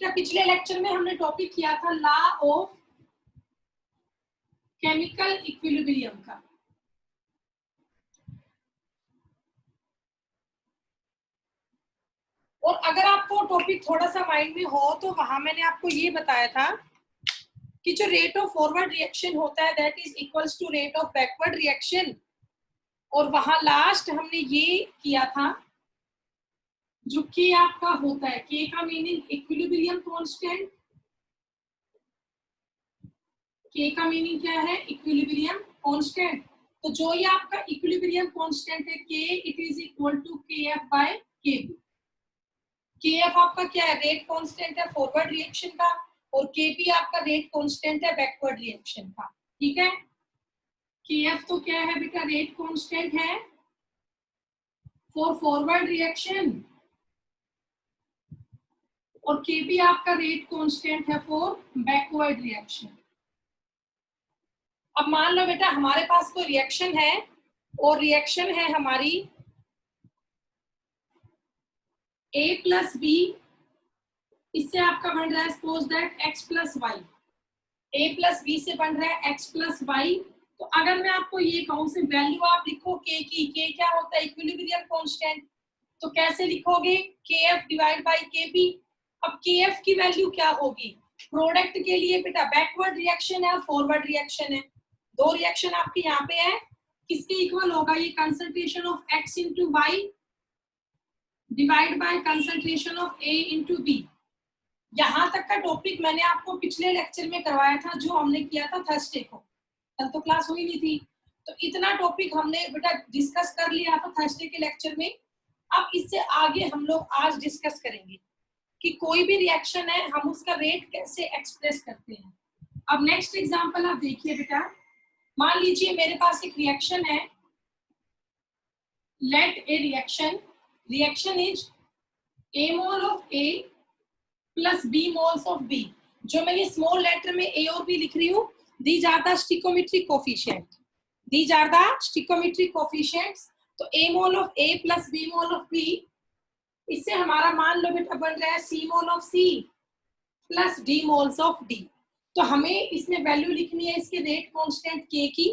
बेटा पिछले लेक्चर में हमने टॉपिक किया था लॉ ऑफ केमिकल इक्विलिब्रियम का। और अगर आपको टॉपिक थोड़ा सा माइंड में हो तो वहां मैंने आपको ये बताया था कि जो रेट ऑफ फॉरवर्ड रिएक्शन होता है that is equals to rate of backward reaction. और वहां लास्ट हमने ये किया था जो के आपका होता है, के का मीनिंग इक्विलिब्रियम कांस्टेंट। के का मीनिंग क्या है? Equilibrium constant. तो जो ये आपका इक्विलिब्रियम कांस्टेंट है के, इट इज इक्वल टू के एफ बाय के बी। के एफ आपका क्या है? रेट कांस्टेंट है फॉरवर्ड रिएक्शन का, और के बी आपका रेट कांस्टेंट है बैकवर्ड रिएक्शन का। ठीक है, के एफ तो क्या है बेटा? रेट कांस्टेंट है फॉर फॉरवर्ड रिएक्शन, और के बी आपका रेट कांस्टेंट है फॉर बैकवर्ड रिएक्शन। अब मान लो बेटा हमारे पास कोई रिएक्शन है, और रिएक्शन है हमारी a प्लस बी, इससे आपका बन रहा है suppose that x plus y. a plus b से बन रहा है x प्लस वाई। तो अगर मैं आपको ये कहूं से वैल्यू आप लिखो k की, k क्या होता है? Equilibrium constant. तो कैसे लिखोगे? kf divide by kb। अब kf की वैल्यू क्या होगी? प्रोडक्ट के लिए बेटा बैकवर्ड रिएक्शन है, फॉरवर्ड रिएक्शन है, दो रिएक्शन आपके यहाँ पे है। किसके इक्वल होगा ये? Concentration of x into y divide by concentration of a into b. यहां तक का टॉपिक मैंने आपको पिछले लेक्चर में करवाया था, जो हमने किया था थर्सडे को। कल तो क्लास हुई नहीं थी, तो इतना टॉपिक हमने बेटा डिस्कस कर लिया था थर्सडे के लेक्चर में। अब इससे आगे हम लोग आज डिस्कस करेंगे कि कोई भी रिएक्शन है हम उसका रेट कैसे एक्सप्रेस करते हैं। अब नेक्स्ट एग्जांपल आप देखिए बेटा, मान लीजिए मेरे पास एक रिएक्शन है, let a reaction is a mole of a plus b moles of b। जो मैं ये स्मॉल लेटर में a और b लिख रही हूँ, these are the stoichiometric coefficient, these are the stoichiometric coefficients. तो a mole of a plus b mole of b, इससे हमारा मान लो बेटा बन रहा है c mole of c plus d moles of d। तो हमें इसमें वैल्यू लिखनी है इसके रेट कांस्टेंट k की।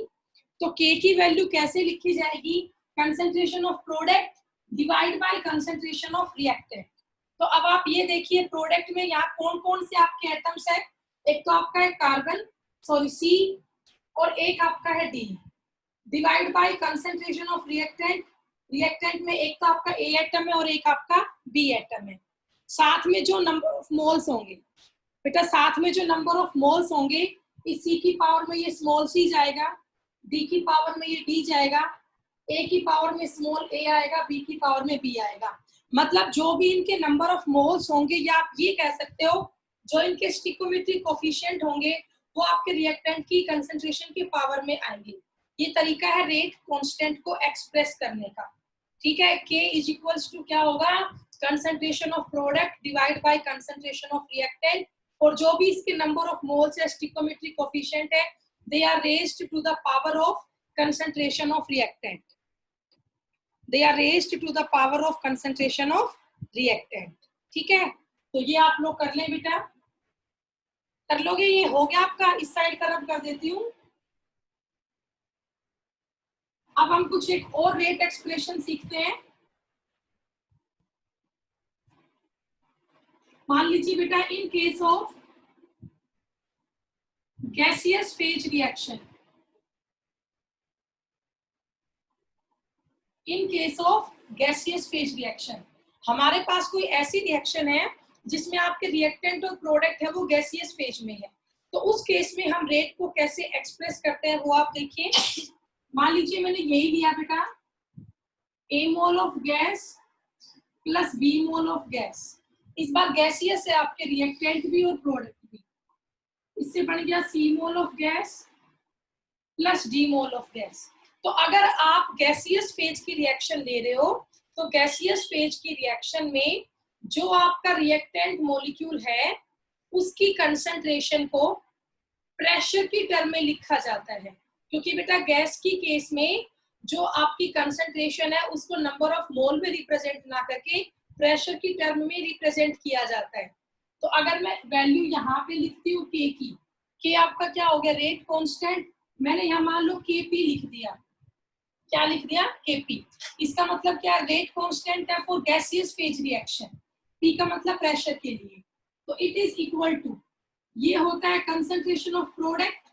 तो k की वैल्यू कैसे लिखी जाएगी? Concentration of product divide by concentration of reactant. तो अब आप ये देखिए प्रोडक्ट में यहाँ कौन कौन से आपके एटम्स है? एक तो आपका है कार्बन, सॉरी C, और एक आपका है D। Divide by concentration of reactant, reactant में एक तो आपका A एटम है और एक आपका B एटम है। साथ में जो नंबर ऑफ मोल्स होंगे बेटा, साथ में जो नंबर ऑफ मोल्स होंगे, इस C की पावर में ये स्मॉल c जाएगा, D की पावर में ये D जाएगा, A की पावर में स्मॉल a आएगा, B की पावर में B आएगा। मतलब जो भी इनके नंबर ऑफ मोल्स होंगे, या आप ये कह सकते हो जो इनके स्टिकोमेट्रिक कोफिशिएंट होंगे, वो आपके रिएक्टेंट की कंसंट्रेशन की पावर में आएंगे। ये तरीका है रेट कांस्टेंट को एक्सप्रेस करने का। ठीक है, K इज इक्वल्स टू क्या होगा? Concentration of product divide by concentration of reactant, और जो भी इसके नंबर ऑफ मोल्स है स्टिकोमेट्रिक कोफिशिएंट है, they are raised to the power of concentration of reactant, they are raised to the power of concentration of reactant। ठीक है, तो ये आप लोग कर लें बेटा, कर लोगे? ये हो गया आपका। इस साइड का रब कर देती हूँ। अब हम कुछ एक और रेट एक्सप्रेशन सीखते हैं। मान लीजिए बेटा in case of gaseous phase reaction, in case of gaseous phase reaction, हमारे पास कोई ऐसी रिएक्शन है जिसमें आपके रिएक्टेंट और प्रोडक्ट है वो गैसियस फेज में है। तो उस केस में हम रेट को कैसे एक्सप्रेस करते हैं वो आप देखिए। मान लीजिए मैंने यही लिया बेटा, a mole of gas plus b mole of gas. इस बार गैसियस है आपके रिएक्टेंट भी और प्रोडक्ट भी। इससे बन गया c mole of gas plus d mole of gas. तो अगर आप गैसियस फेज की रिएक्शन ले रहे हो, तो गैसियस फेज की रिएक्शन में जो आपका रिएक्टेंट मॉलिक्यूल है उसकी कंसंट्रेशन को प्रेशर की टर्म में लिखा जाता है, क्योंकि बेटा गैस की केस में जो आपकी कंसंट्रेशन है उसको नंबर ऑफ मोल में रिप्रेजेंट ना करके प्रेशर की टर्म में रिप्रेजेंट किया जाता है। तो अगर मैं वैल्यू यहाँ पे लिखती हूँ के की, के आपका क्या हो गया रेट कांस्टेंट, मैंने यहाँ मान लो केपी लिख दिया, क्या लिख दिया केपी, इसका मतलब क्या रेट कांस्टेंट है for gaseous phase reaction, P का मतलब प्रेशर के लिए, तो इट इज इक्वल टू, ये होता है कंसंट्रेशन ऑफ प्रोडक्ट।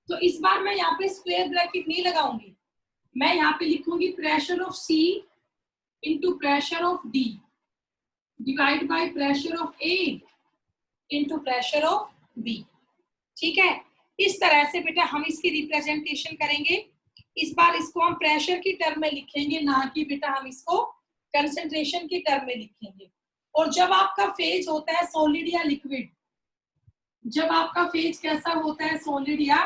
तो इस बार मैं यहाँ पे स्क्वायर ब्रैकेट नहीं लगाऊंगी, मैं यहाँ पे लिखूंगी pressure of C into pressure of D divide by pressure of A into pressure of B. ठीक है, इस तरह से बेटा हम इसकी रिप्रेजेंटेशन करेंगे। इस बार इसको हम प्रेशर की टर्म में लिखेंगे, ना कि बेटा हम इसको कंसंट्रेशन की टर्म में लिखेंगे। और जब आपका फेज होता है सॉलिड या लिक्विड, जब आपका फेज कैसा होता है सॉलिड या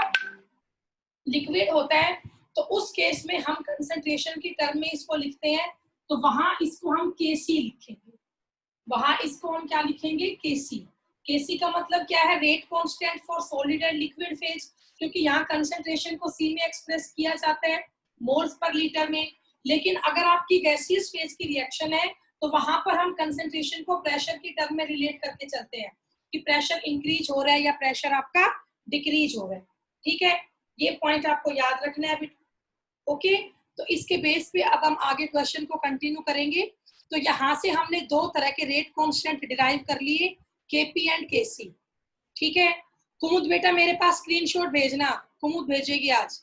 लिक्विड होता है, तो उस केस में हम कंसंट्रेशन की टर्म में इसको लिखते हैं, तो वहां इसको हम केसी लिखेंगे, वहां इसको हम क्या लिखेंगे केसी। केसी का मतलब क्या है rate constant for solid and liquid phase, क्योंकि यहाँ कंसंट्रेशन को सी में एक्सप्रेस किया जाता है मोल्स पर लीटर में। लेकिन अगर आपकी गैसियस फेज की रिएक्शन है तो वहां पर हम कंसंट्रेशन को प्रेशर की टर्म में रिलेट करके चलते हैं कि प्रेशर इंक्रीज हो रहा है या प्रेशर आपका डिक्रीज हो रहा है। ठीक है, ये पॉइंट आपको याद रखना है। ओके, तो इसके बेस पे अब हम आगे क्वेश्चन को कंटिन्यू करेंगे। तो यहाँ से हमने दो तरह के रेट कांस्टेंट डिराइव कर लिए, केपी एंड केसी। ठीक है, कुमुद बेटा मेरे पास स्क्रीनशॉट भेजना, कुमुद भेजेगी आज।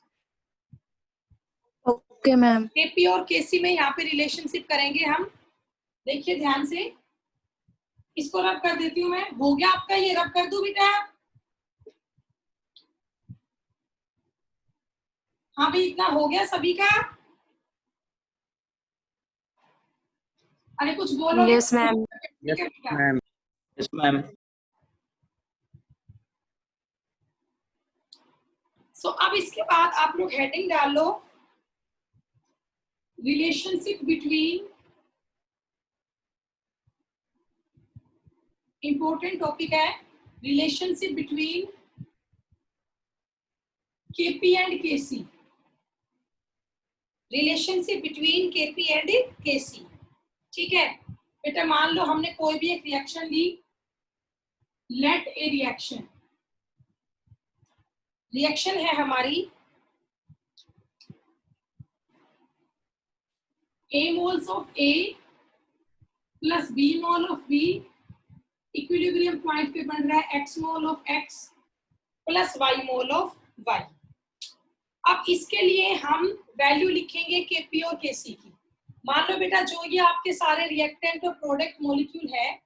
Okay ma'am. केपी और केसी में यहाँ पे रिलेशनशिप करेंगे हम, देखिए ध्यान से। इसको रब कर देती हूँ मैं, हो गया आपका, ये रब कर दूं बेटा? हाँ भाई, इतना हो गया सभी का? अरे कुछ बोलो। Yes ma'am. Yes ma'am. Yes ma'am. So अब इसके बाद आप लोग हेडिंग डाल लो, रिलेशनशिप बिटवीन, इंपॉर्टेंट टॉपिक है, relationship between KP and KC, relationship between KP and KC. ठीक है बेटा, मान लो हमने कोई भी एक रिएक्शन ली, लेट ए रिएक्शन, रिएक्शन है हमारी A moles of A plus B mole of B equilibrium point पे बन रहा है X mole of X plus Y mole of Y। अब इसके लिए हम वैल्यू लिखेंगे Kp और Kc की। मान लो बेटा जो ये आपके सारे रिएक्टेंट और प्रोडक्ट मॉलिक्यूल है,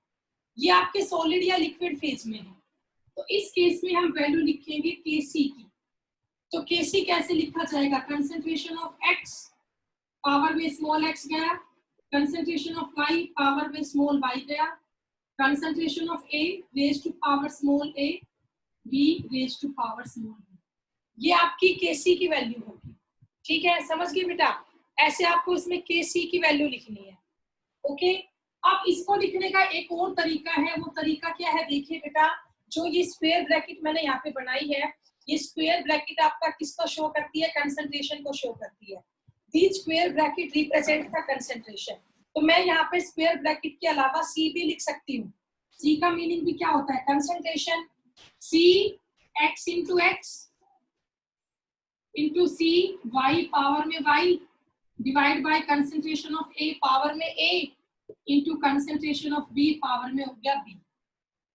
ये आपके सॉलिड या लिक्विड फेज में है, तो इस केस में हम वैल्यू लिखेंगे Kc की। तो Kc कैसे लिखा जाएगा, कंसंट्रेशन ऑफ X पावर में स्मॉल x गया, कंसंट्रेशन ऑफ y पावर में स्मॉल y गया, concentration of a raise to power small a, b raise to power small b। ये आपकी Kc की वैल्यू होगी। ठीक है, समझ गए बेटा? ऐसे आपको इसमें Kc की वैल्यू लिखनी है। ओके, अब इसको लिखने का एक और तरीका है, वो तरीका क्या है देखिए बेटा, जो ये स्क्वायर ब्रैकेट मैंने यहाँ पे बनाई है, ये स्क्वायर ब्रैकेट आपका किसको शो करती है, कंसंट्रेशन को शो करती है। These square bracket represent the concentration। तो मैं यहाँ पे स्क्वायर ब्रैकेट के अलावा C भी लिख सकती हूँ। C का मीनिंग भी क्या होता है, concentration. C X into x into C Y power में Y divide by concentration of A power में A into concentration of B power में हो गया B।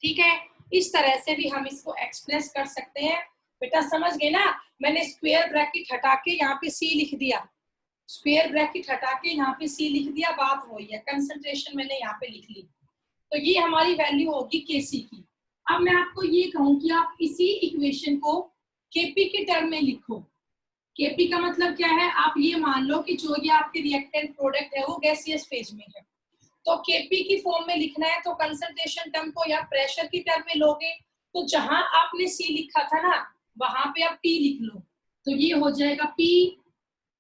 ठीक है, इस तरह से भी हम इसको एक्सप्रेस कर सकते हैं। बेटा समझ गए ना, मैंने स्क्वायर ब्रैकेट हटा के यहाँ पे C लिख दिया, स्क्वायर ब्रैकेट हटा के यहाँ पे C लिख दिया, बात हो है, कंसंट्रेशन मैंने यहाँ पे लिख ली, तो ये हमारी वैल्यू होगी Kc की। अब मैं आपको ये कहूँ कि आप इसी इक्वेशन को Kp के टर्म में लिखो। Kp का मतलब क्या है, आप ये मान लो कि जो ये आपके रिएक्टेंट प्रोडक्ट है वो गैसियस फेज में है, तो Kp की फॉर्म में लिखना है, तो कंसंट्रेशन टर्म को या प्रेशर की टर्म में लोगे, तो जहां आपने C लिखा था ना वहां पे आप P लिख लो, तो ये हो जाएगा P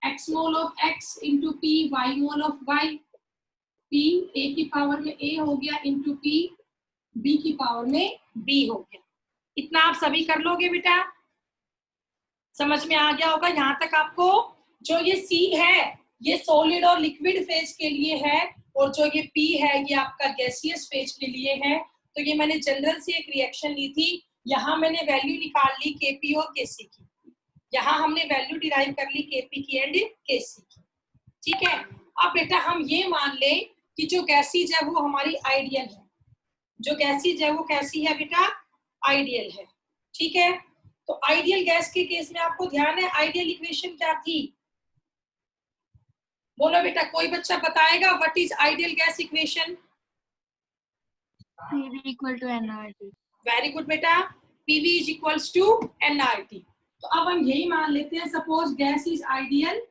x mole of x into P y mole of y, P a की पावर में a हो गया इंटू P b की पावर में b हो गया। इतना आप सभी कर लोगे बेटा, समझ में आ गया होगा यहाँ तक आपको। जो ये C है ये सॉलिड और लिक्विड फेज के लिए है, और जो ये P है ये आपका गैसियस फेज के लिए है। तो ये मैंने जनरल से एक रिएक्शन ली थी, यहाँ मैंने वैल्यू निकाल ली केपी और केसी की, यहाँ हमने वैल्यू डिराइव कर ली केपी की एंड केसी की। ठीक है, अब बेटा हम ये मान लें कि जो गैसीज है वो हमारी आइडियल है, जो गैसीज है वो कैसी है बेटा, आइडियल है। ठीक है, तो आइडियल गैस के केस में आपको ध्यान है आइडियल इक्वेशन क्या थी, बोलो बेटा, कोई बच्चा बताएगा what is ideal gas equation? PV equal to nRT। Very good बेटा, PV is equals to nRT। तो अब हम यही मान लेते हैं, suppose gas is ideal,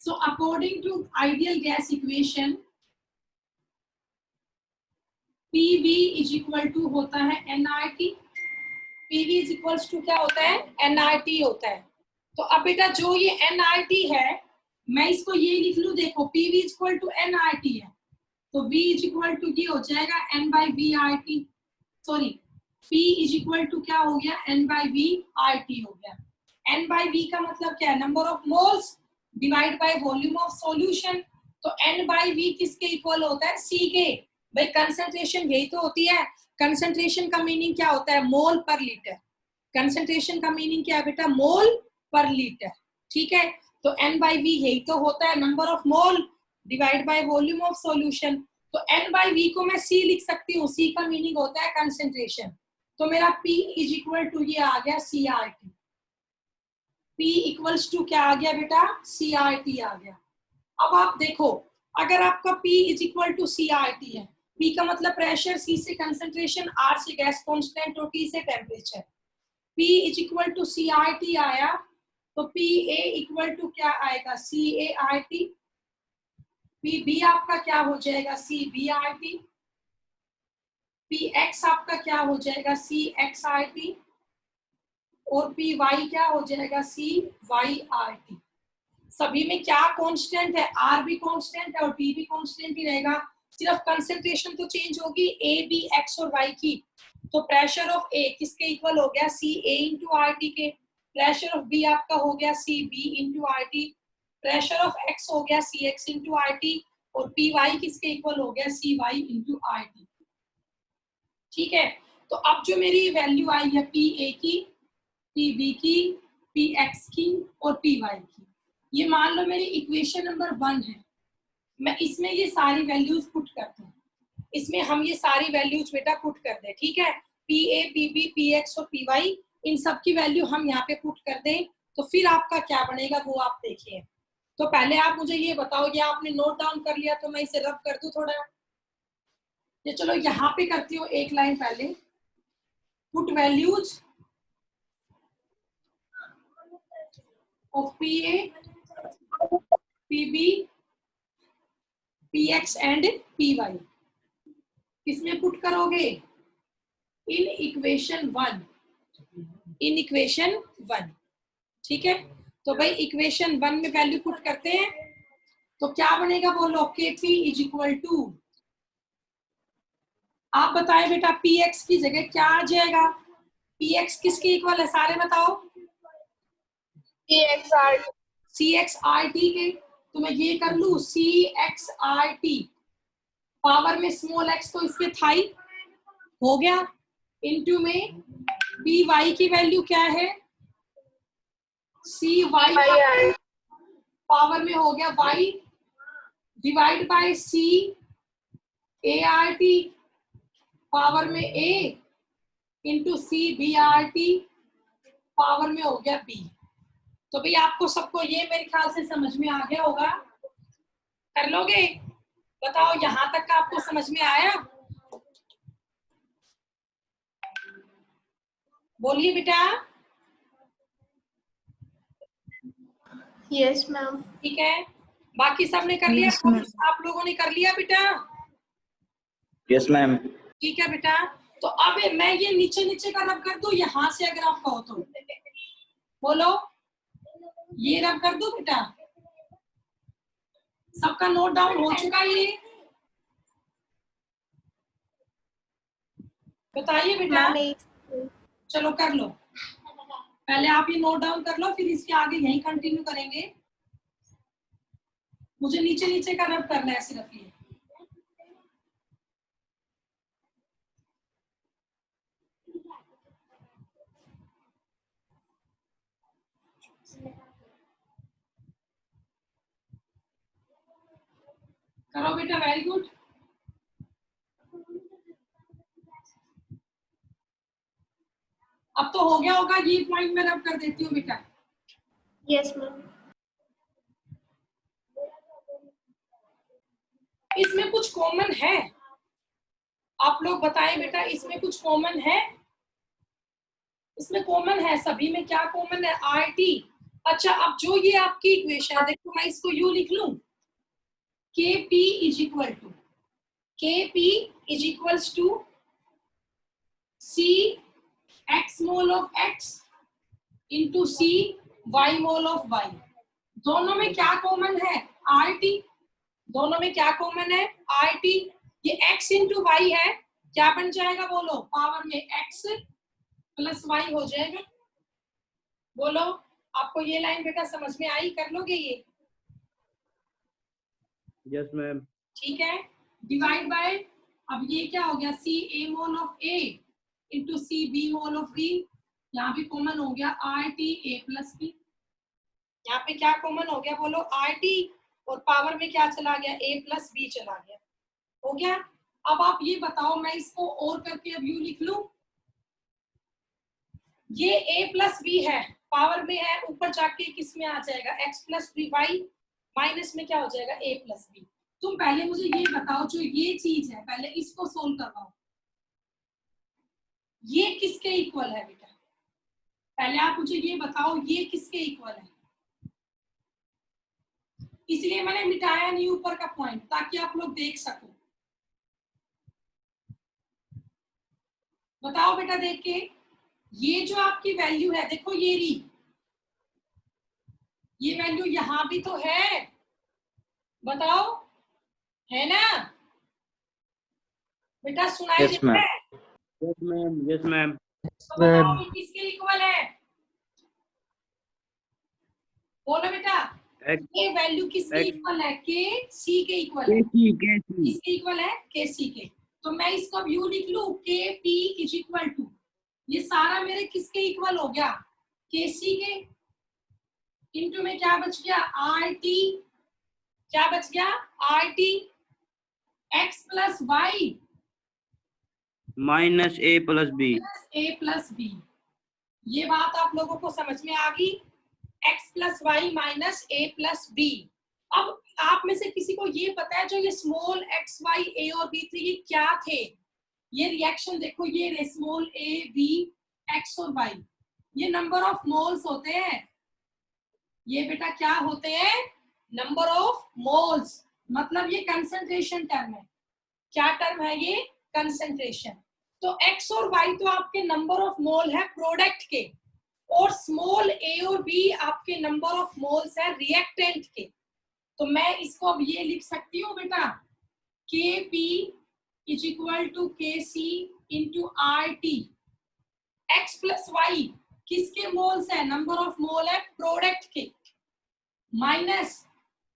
so according to ideal gas equation PV is equal to होता है nRT। PV is equals to क्या होता है, nRT होता है। तो अब बेटा जो ये nRT है, मैं इसको ये लिख लूं, देखो PV is equal to nRT है, तो V इज इक्वल टू ये हो जाएगा N by V R T, sorry P is equal to क्या हो गया, N by V R T हो गया। N बाई V का मतलब क्या है, number of moles divide by volume of solution. तो N बाई V किसके इक्वल होता है, C के। भाई कंसंट्रेशन यही तो होती है, कंसंट्रेशन का मीनिंग क्या होता है, मोल पर लीटर। कंसंट्रेशन का मीनिंग क्या है बेटा, मोल पर लीटर। ठीक है, तो N बाई V यही तो होता है, number of mole divide by volume of solution. तो N बाई V को मैं C लिख सकती हूँ, C का मीनिंग होता है कंसंट्रेशन। तो मेरा P इज इक्वल टू ये आ गया CRT। P इक्वल्स टू क्या आ गया बेटा, CRT आ गया। अब आप देखो, अगर आपका P is equal to CRT है, P का मतलब प्रेशर, C से कंसंट्रेशन, R से गैस कांस्टेंट और T से temperature. P is equal to CRT आया, तो PA इक्वल टू क्या आएगा, CART। PB आपका क्या हो जाएगा, CBRT। PX आपका क्या हो जाएगा, CXRT। और PY क्या हो जाएगा, CYRT। सभी में क्या कांस्टेंट है, R भी कांस्टेंट है और T भी कांस्टेंट ही रहेगा, सिर्फ कंसंट्रेशन तो चेंज होगी A, B, X और Y की। तो प्रेशर ऑफ A किसके इक्वल हो गया, CA इंटू RT के। प्रेशर ऑफ B आपका हो गया CB into RT। Pressure of X हो गया CX इंटू RT। और PY किसके इक्वल हो गया, CY इंटू RT। ठीक है, तो अब जो मेरी वैल्यू आई है PA की, PB की, PX की और PY की, ये मान लो मेरी इक्वेशन नंबर 1 है। मैं इसमें ये सारी वैल्यूज पुट करता हूँ, इसमें हम ये सारी वैल्यूज बेटा पुट कर दें। ठीक है, PA, PB, PX और PY, इन सब की वैल्यू हम यहाँ पे पुट कर दें, तो फिर आपका क्या बनेगा वो आप देखिए। तो पहले आप मुझे ये बताओ, ये आपने नोट डाउन कर लिया तो मैं इसे रब कर दूं थोड़ा, ये चलो यहाँ पे करती हूँ एक लाइन पहले, put values of PA, PB, PX and PY। किसमें पुट करोगे, इन इक्वेशन 1, इन इक्वेशन 1। ठीक है, तो भाई इक्वेशन 1 में वैल्यू पुट करते हैं, तो क्या बनेगा बोलो, KP इज इक्वल टू, आप बताएं बेटा PX की जगह क्या आ जाएगा, PX किसके इक्वल है, सारे बताओ, CXRT के। तो मैं ये कर लू CXRT, पावर में स्मॉल x तो इसके थाई हो गया, इनटू में PY की वैल्यू क्या है, CY पावर में हो गया y divide by CART power में A इंटू CBRT पावर में हो गया B। तो भाई आपको सबको ये मेरे ख्याल से समझ में आ गया होगा, कर लोगे, बताओ यहां तक का आपको समझ में आया, बोलिए बेटा। Yes ma'am. ठीक है, बाकी सबने कर लिया, आप लोगों ने कर लिया बेटा? Yes ma'am. ठीक है बेटा, तो अब मैं ये नीचे नीचे का रब कर दूं, यहां से अगर आप कहो तो बोलो, ये रब कर दूं बेटा? सबका नोट डाउन हो चुका है, ये बताइए बेटा। चलो कर लो, पहले आप ये नोट डाउन कर लो, फिर इसके आगे यही कंटिन्यू करेंगे। मुझे नीचे नीचे का रब करना है सिर्फ ये। करो बेटा, वेरी गुड। अब तो हो गया होगा, ये पॉइंट मैं रब कर देती हूँ बेटा। Yes ma'am. इसमें कुछ कॉमन है? आप लोग बताएं बेटा, इसमें कुछ कॉमन है? इसमें कॉमन है, सभी में क्या कॉमन है? RT। अच्छा, अब जो ये आपकी इक्वेशन है, देखो मैं इसको यू लिख लूं, KP is equal to C x mole of x into C y mole of y। दोनों में क्या कॉमन है? RT। दोनों में क्या कॉमन है? RT। ये x इंटू वाई है, क्या बन जाएगा बोलो? पावर में x प्लस y हो जाएगा। बोलो, आपको ये लाइन बेटा समझ में आई? कर लोगे ये? Yes ma'am. ठीक है, डिवाइड बाय, अब ये क्या हो गया? C A mole of A into C B mole of B। यहाँ भी कॉमन हो गया RT A प्लस B। यहाँ पे क्या कॉमन हो गया बोलो? RT, और पावर में क्या चला गया? A प्लस B चला गया। हो गया। अब आप ये बताओ, मैं इसको और करके अब यू लिख लूं, ये A प्लस B है, पावर में है, ऊपर जाके किस में आ जाएगा? x plus b y, minus में क्या हो जाएगा? A plus b. तुम पहले मुझे ये बताओ, जो ये चीज है पहले इसको सोल्व करवाओ, ये किसके इक्वल है बेटा? पहले आप मुझे ये बताओ, ये किसके इक्वल है? इसलिए मैंने मिटाया नहीं ऊपर का पॉइंट, ताकि आप लोग देख सको। बताओ बेटा देख के, ये जो आपकी वैल्यू है, देखो ये रही, ये वैल्यू यहां भी तो है, बताओ, है ना बेटा? सुनाई यस देता मैम। है? Yes ma'am. Yes ma'am. तो बताओ ये किसके इक्वल है? बोलो बेटा, ये वैल्यू किसके इक्वल है? के सी के इक्वल है। किसके इक्वल है? के सी के। तो मैं इसको अब यू लिख लूं, के पी इज इक्वल टू, ये सारा मेरे किसके इक्वल हो गया? के सी के। इनटू में क्या बच गया? R T. क्या बच गया? R T X plus Y minus A plus B. A plus B. ये बात आप लोगों को समझ में आ गई? x plus Y minus A plus B. अब आप में से किसी को ये पता है, जो ये स्मॉल x y a और b थे, ये क्या थे? ये रिएक्शन देखो, ये स्मॉल a b x और y, ये नंबर ऑफ मोल्स होते हैं। ये बेटा क्या होते हैं? Number of moles. मतलब ये कंसंट्रेशन टर्म है। क्या टर्म है ये? कंसंट्रेशन। तो x और y तो आपके नंबर ऑफ मोल है प्रोडक्ट के, और स्मॉल a और b आपके नंबर ऑफ मोल्स है रिएक्टेंट के। तो मैं इसको अब ये लिख सकती हूँ बेटा, Kp is equal to Kc into RT। x plus y किसके मोल्स है? नंबर ऑफ मोल है प्रोडक्ट के, माइनस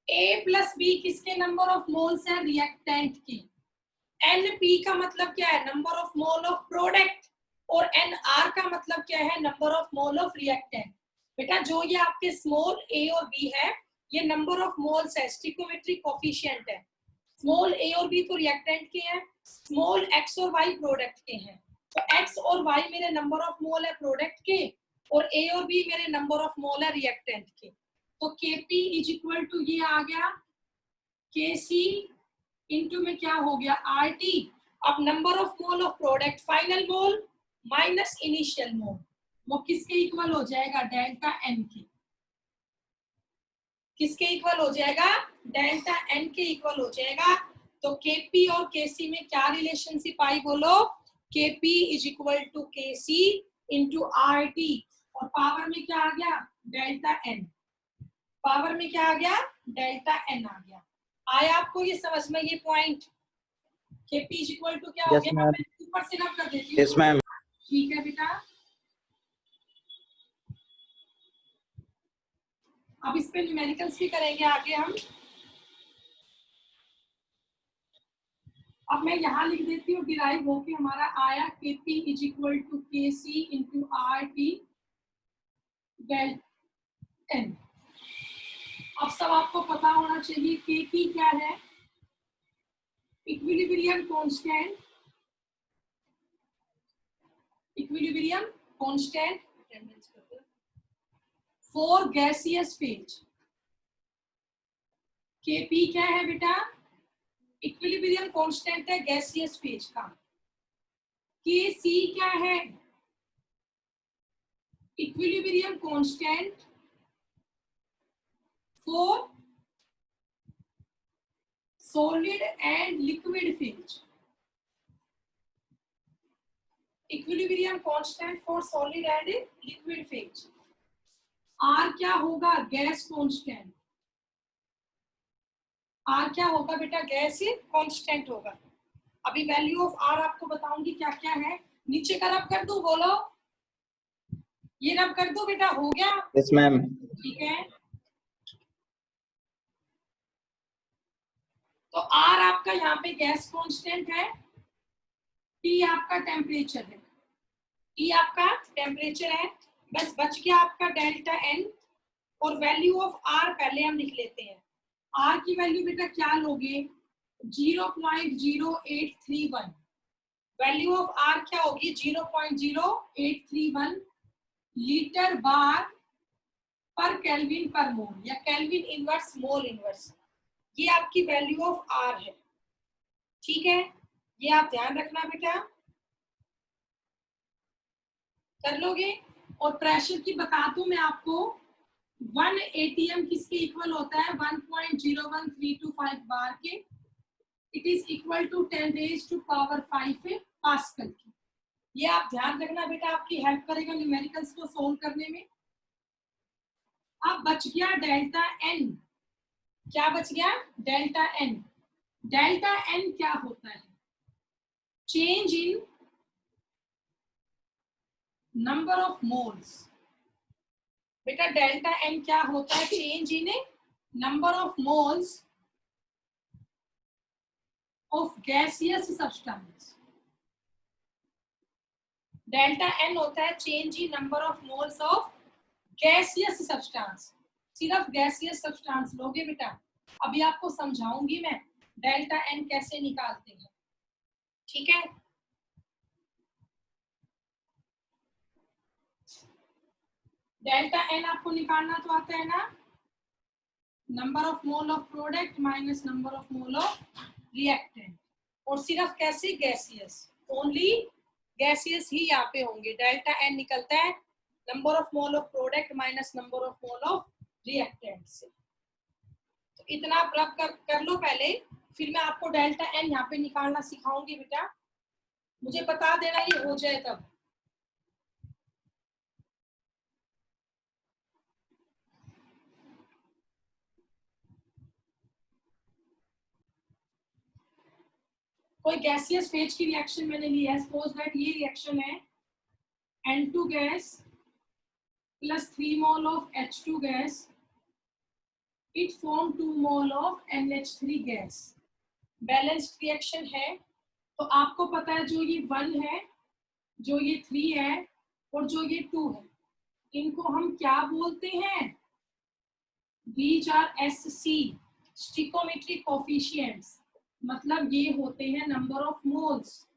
a प्लस बी किसके नंबर ऑफ मोल्स है? रिएक्टेंट के। Np का मतलब क्या है? Number of mole of product, और Nr का मतलब क्या है? Number of mole of reactant. बेटा जो ये आपके स्मॉल a और b है, ये नंबर ऑफ मोल्स है, स्टिकोमेट्रिक कोफिशिएंट है। स्मॉल a और b तो रिएक्टेंट के हैं, स्मॉल x और y प्रोडक्ट के हैं। तो x और y मेरे नंबर ऑफ मोल है प्रोडक्ट के, और a और b मेरे नंबर ऑफ मोल है रिएक्टेंट के। तो Kp इज इक्वल टू ये आ गया Kc इंटू में क्या हो गया? RT। अब number of mole of product, final mole minus initial मोल, वो किसके इक्वल हो जाएगा? डेल्टा एन के। किसके इक्वल हो जाएगा? डेल्टा एन के इक्वल हो जाएगा। तो Kp और Kc में क्या रिलेशनशिप आई बोलो? Kp is equal to Kc into RT, और पावर में क्या आ गया? Delta N. पावर में क्या आ गया? डेल्टा एन आ गया। आया आपको ये समझ में ये point? Kp is equal to क्या हो Yes, गया? ma'am. मैं ऊपर से रब कर देती हूँ। Yes ma'am. ठीक है बेटा, अब इस पे न्यूमेरिकल्स भी करेंगे आगे हम। अब मैं यहाँ लिख देती हूँ, डिराइव होके हमारा आया Kp is equal to Kc into RT delta n. अब सब आपको पता होना चाहिए Kp क्या है, equilibrium constant for gaseous phase. Kp क्या है बेटा? इक्विलिब्रियम कांस्टेंट है गैसियस फेज का। Kc क्या है? Equilibrium constant for solid and liquid phase. Equilibrium constant for solid and liquid phase. R क्या होगा? Gas constant. R क्या होगा बेटा? गैस कांस्टेंट होगा। अभी वैल्यू ऑफ R आपको बताऊंगी क्या क्या है। नीचे का रब कर दूं? बोलो, ये रब कर दो बेटा। हो गया? Yes ma'am. ठीक है, तो R आपका यहाँ पे गैस कांस्टेंट है, T आपका टेम्परेचर है, T आपका टेम्परेचर है। बस बच गया आपका डेल्टा N, और वैल्यू ऑफ R पहले हम लिख लेते हैं। R की वैल्यू बेटा क्या लोगे? 0.0831। वैल्यू ऑफ R क्या होगी? 0.0831 लीटर बार पर केल्विन पर मोल, या केल्विन इनवर्स मोल इनवर्स। ये आपकी वैल्यू ऑफ R है। ठीक है, ये आप ध्यान रखना बेटा, कर लोगे। और प्रेशर की बता दूं मैं आपको, 1 atm किसके इक्वल होता है? 1.01325 बार के। It is equal to 10⁵ pascal की। ये आप ध्यान रखना बेटा, आपकी हेल्प करेगा न्यूमेरिकल्स को सोल्व करने में। अब बच गया डेल्टा एन। क्या बच गया? Delta N. डेल्टा एन क्या होता है? Change in number of moles. बेटा डेल्टा एन क्या होता है? Change in number of moles of gaseous substance. Delta n होता है change in number of moles of gaseous substance. सिर्फ गैसियस सब्सटेंस लोगे बेटा। अभी आपको समझाऊंगी मैं डेल्टा एन कैसे निकालते हैं। ठीक है, डेल्टा एन आपको निकालना तो आता है ना? Number of mole of product minus number of mole of reactant. और सिर्फ कैसे? गैसियस, ओनली गैसियस ही यहाँ पे होंगे। डेल्टा एन निकलता है number of mole of product minus number of mole of reactant से। तो इतना रब कर लो पहले, फिर मैं आपको डेल्टा एन यहाँ पे निकालना सिखाऊंगी बेटा। मुझे बता देना ये हो जाए तब। कोई गैसियस फेज की रिएक्शन मैंने ली है। सपोज दैट ये रिएक्शन है N2 gas plus 3 mole of H2 gas, it form 2 mole of NH3 gas. Balanced reaction है। तो आपको पता है जो ये 1 है, जो ये 3 है, और जो ये 2 है, इनको हम क्या बोलते हैं? These are SC, stoichiometric coefficients. मतलब ये होते हैं नंबर ऑफ मोल्स।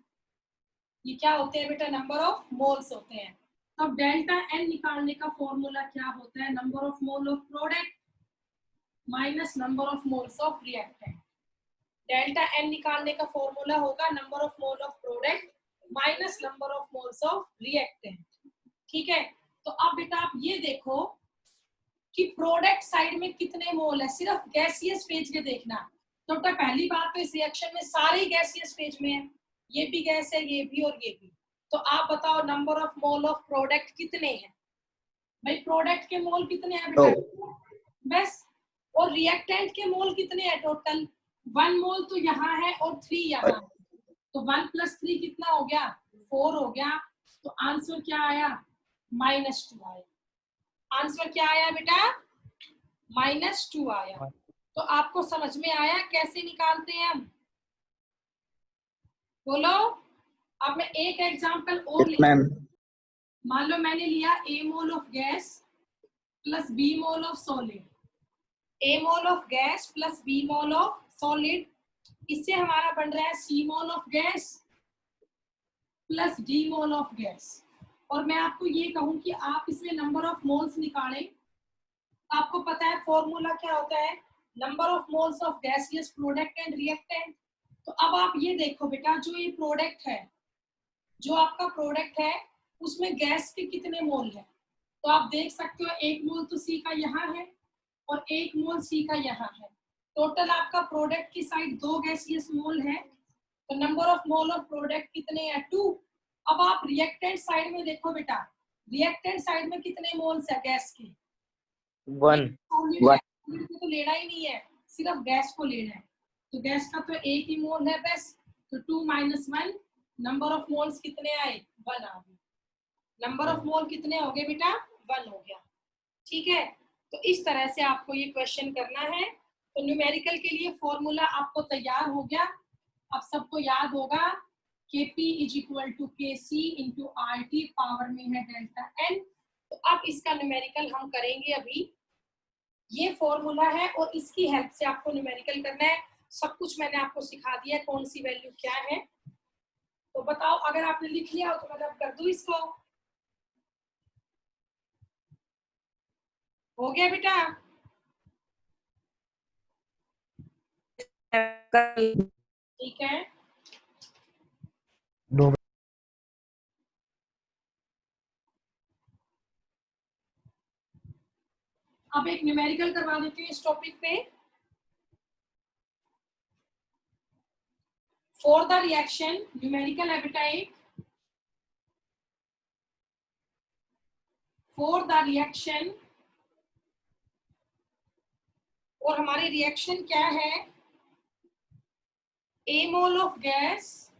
ये क्या होते हैं बेटा? नंबर ऑफ मोल्स होते हैं। तब डेल्टा एन निकालने का फॉर्मूला क्या होता है? Number of mole of product minus number of moles of reactant. Delta n निकालने का फॉर्मूला होगा number of mole of product minus number of moles of reactant. ठीक है, तो अब बेटा आप ये देखो कि प्रोडक्ट साइड में कितने मोल है। सिर्फ गैसियस फेज के देखना। तो बेटा पहली बात तो इस रिएक्शन में सारे गैसियस फेज में है। ये भी गैस है, ये भी और ये भी। तो आप बताओ number of mole of product कितने हैं? भाई प्रोडक्ट के मोल कितने हैं बेटा? बस। और रिएक्टेंट के मोल कितने हैं टोटल? 1 मोल तो यहाँ है और 3 यहाँ है। तो 1 + 3 कितना हो गया? 4 हो गया। तो आंसर क्या आया? -2 आया। आंसर क्या आया बेटा? -2 आया। तो आपको समझ में आया कैसे निकालते हैं हम? बोलो। अब मैं एक एग्जांपल और मैम। मान लो मैंने लिया A mole of gas plus B mole of solid. A mole of gas plus B mole of solid इससे हमारा बन रहा है C mole of gas plus D mole of gas. और मैं आपको ये कहूं कि आप इसमें नंबर ऑफ मोल्स निकालें, आपको पता है फॉर्मूला क्या होता है, number of moles of gaseous product and reactant. तो अब आप ये देखो बेटा, जो ये प्रोडक्ट है, जो आपका प्रोडक्ट है उसमें गैस के कितने मोल है, तो आप देख सकते हो 1 मोल तो C का यहाँ है और 1 मोल C का यहाँ है। टोटल आपका प्रोडक्ट की साइड 2 गैसियस मोल है, तो number of mole of product कितने हैं 2। अब आप रिएक्टेंट साइड में देखो बेटा, रिएक्टेंट साइड में कितने मोल्स है गैस के, 1 सॉलिड को तो लेना ही नहीं है, सिर्फ गैस को लेना है। तो गैस का तो 1 ही मोल है बस, तो 2 - 1, नंबर ऑफ मोल्स कितने आए 1 आ गए। नंबर ऑफ मोल कितने हो गए बेटा 1 हो गया। ठीक है, तो इस तरह से आपको ये क्वेश्चन करना है। तो न्यूमेरिकल के लिए फॉर्मूला आपको तैयार हो गया, अब सबको याद होगा Kp = Kc × RT, पावर में है डेल्टा N। तो अब इसका न्यूमेरिकल हम करेंगे अभी। ये फॉर्मूला है और इसकी हेल्प से आपको न्यूमेरिकल करना है। सब कुछ मैंने आपको सिखा दिया है, कौन सी वैल्यू क्या है। तो बताओ, अगर आपने लिख लिया हो तो मतलब कर दूं इसको। हो गया बेटा? ठीक है, अब एक न्यूमेरिकल करवा देती हूँ इस टॉपिक पे। फॉर द रिएक्शन, न्यूमेरिकल है बेटा एक, फॉर द रिएक्शन, और हमारी रिएक्शन क्या है, A mole of gas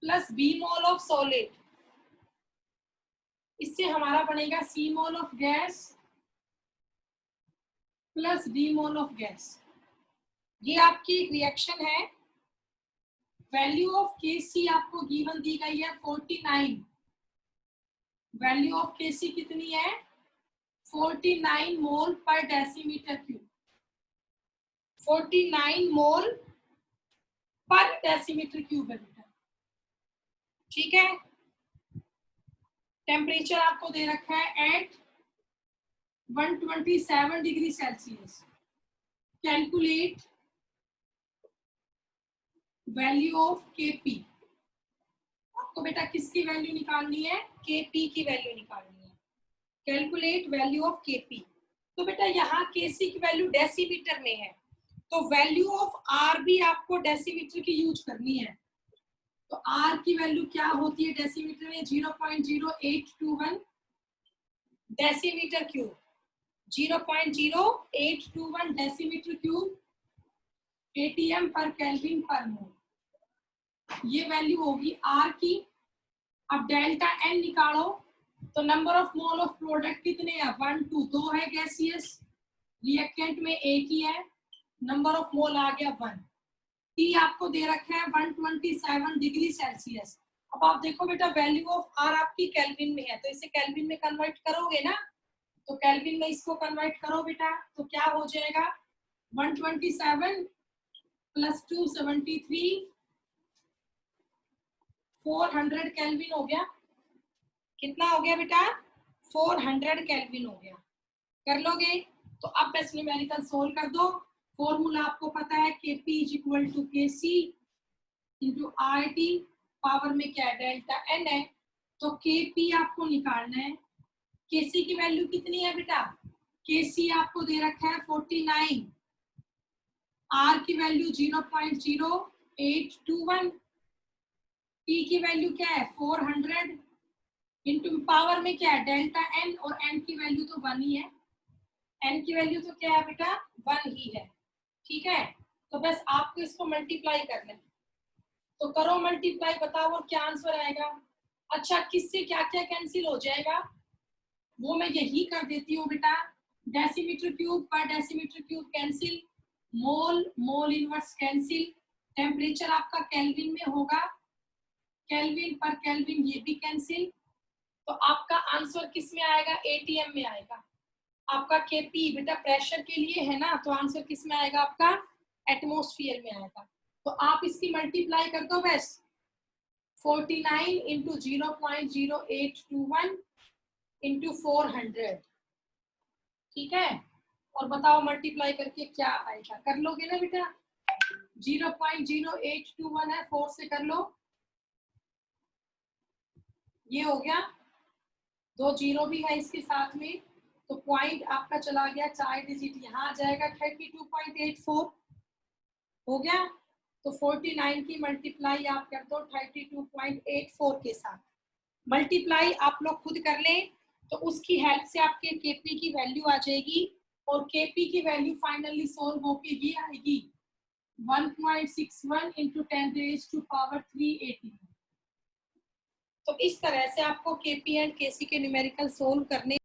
plus B mole of solid, इससे हमारा बनेगा C mole of gas plus D mole of gas. ये आपकी एक रिएक्शन है। वैल्यू ऑफ Kc आपको गिवन दी गई है 49। वैल्यू ऑफ Kc कितनी है 49 मोल पर डेसीमीटर क्यूब, 49 मोल पर डेसीमीटर क्यूब है बेटा। ठीक है, टेम्परेचर आपको दे रखा है at 127 degree Celsius. Calculate value of Kp। आपको बेटा किसकी वैल्यू निकालनी है, Kp की वैल्यू निकालनी है। Calculate value of Kp। तो बेटा यहाँ Kc की वैल्यू डेसीमीटर में है, तो वैल्यू ऑफ R भी आपको डेसीमीटर की यूज करनी है। तो R की वैल्यू क्या होती है डेसीमीटर में, 0.0821 decimetre cube, 0.0821 decimetre cube ATM पर केल्विन पर मोल। ये वैल्यू होगी R की। अब डेल्टा N निकालो, तो number of mole of product कितने हैं 1 2, 2 है गैसियस, रिएक्टेंट में एक ही है, नंबर ऑफ मोल आ गया 1। T आपको दे रखा है 127 डिग्री सेल्सियस। अब आप देखो बेटा, वैल्यू ऑफ R आपकी केल्विन में है, तो इसे केल्विन में कन्वर्ट करोगे ना, तो केल्विन में इसको कन्वर्ट करो बेटा, तो क्या हो जाएगा 127 प्लस 273, 400 केल्विन हो गया। कितना हो गया बेटा 400 केल्विन हो गया। कर लोगे? तो अब बस न्यूमेरिकल सोल्व कर दो। फॉर्मूला आपको पता है Kp = Kc × RT, पावर में क्या है डेल्टा N है, तो Kp आपको निकालना है। Kc की वैल्यू कितनी है बेटा, Kc आपको दे रखा है 49, R की वैल्यू 0.0821, T की वैल्यू क्या है 400, इंटू पावर में क्या है डेल्टा N, और N की वैल्यू तो 1 ही है। N की वैल्यू तो क्या है बेटा 1 ही है। ठीक है, तो बस आपको इसको मल्टीप्लाई करना है, तो करो मल्टीप्लाई, बताओ और क्या आंसर आएगा। अच्छा, किससे क्या क्या कैंसिल हो जाएगा, वो मैं यही कर देती हूँ बेटा। डेसीमीटर क्यूब पर डेसीमीटर क्यूब कैंसिल, मोल मोल इनवर्स कैंसिल, टेम्परेचर आपका केल्विन में होगा, केल्विन पर केल्विन ये भी कैंसिल। तो आपका आंसर किस में आएगा, ATM में आएगा। आपका केपी बेटा प्रेशर के लिए है ना, तो आंसर किस में आएगा आपका, एटमॉस्फेयर में आएगा। तो आप इसकी मल्टीप्लाई कर दो बस, 49 इंटू 0.0821 इंटू 400, ठीक है। और बताओ मल्टीप्लाई करके क्या आएगा, कर लोगे ना बेटा, 0.0821 है, 4 से कर लो, ये हो गया, 2 जीरो भी है इसके साथ में, तो पॉइंट आपका चला गया 4 डिजिट, यहाँ आ जाएगा 32.84 हो गया। तो 49 की मल्टीप्लाई आप कर दो 32.84 के साथ, मल्टीप्लाई आप लोग खुद कर लें, तो उसकी हेल्प से आपके केपी की वैल्यू आ जाएगी, और केपी की वैल्यू फाइनली सोल्व होके ये आएगी 1.61 इंटू 10⁻³ 380। तो इस तरह से आपको केपी एंड केसी के न्यूमेरिकल सोल्व करने